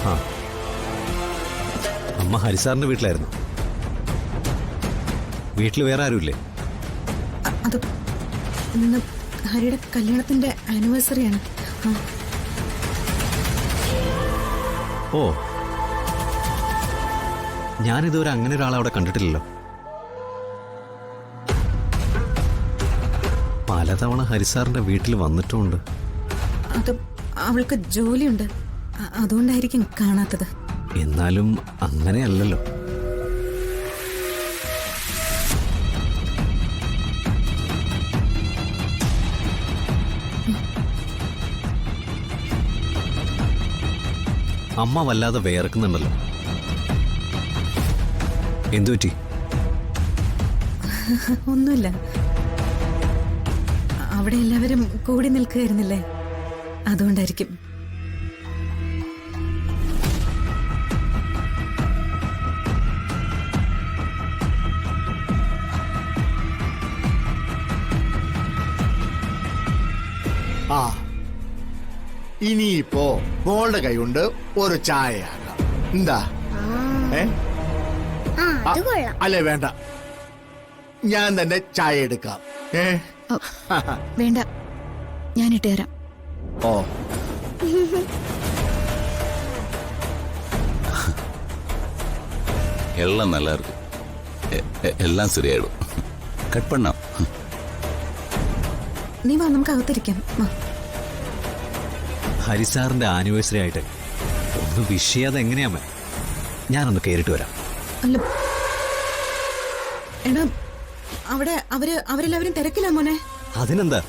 ആ, അമ്മ ഹരിസാറിന്റെ വീട്ടിലായിരുന്നു. വീട്ടിൽ വേറെ ആരുമില്ലേ? അത് ഇന്ന് ഹരിയുടെ കല്യാണത്തിന്റെ ആനിവേഴ്സറിയാണ്. ഓ, ഞാനിതുവരെ അങ്ങനെ ഒരാളെ അവിടെ കണ്ടിട്ടില്ലല്ലോ. പലതവണ ഹരിസാറിന്റെ വീട്ടിൽ വന്നിട്ടുമുണ്ട്. അത് അവൾക്ക് ജോലിയുണ്ട്, അതുകൊണ്ടായിരിക്കും കാണാത്തത്. എന്നാലും അങ്ങനെയല്ലല്ലോ. അമ്മ വല്ലാതെ വേർക്കുന്നുണ്ടല്ലോ. എന്തുപറ്റി? ഒന്നുമില്ല, അവിടെ എല്ലാവരും കൂടി നിൽക്കുകയായിരുന്നില്ലേ, അതുകൊണ്ടായിരിക്കും. ആ, ഇനിയിപ്പോ മോളുടെ കൈ കൊണ്ട് ഒരു ചായ ആകാം. എന്താ? അല്ലേ, വേണ്ട, ഞാൻ തന്നെ ചായ എടുക്കാം. വേണ്ട, ഞാനിട്ട് തരാം. ഓ, எல்லாம் நல்லா இருக்கு. எல்லாம் சரியாயிடும். கட் பண்ணா. നീ വാ, നമുക്ക് അകത്തിരിക്കാം. ഹരിസാറിന്റെ ആനിവേഴ്സറി ആയിട്ട് ഒന്ന് വിഷ് ചെയ്യാതെ എങ്ങനെയാമേ? ഞാനൊന്ന് കയറിട്ട് വരാം. അല്ല എടാ, അവിടെ അവരെല്ലാവരും തിരക്കില്ല മോനെ. അതിനെന്താ,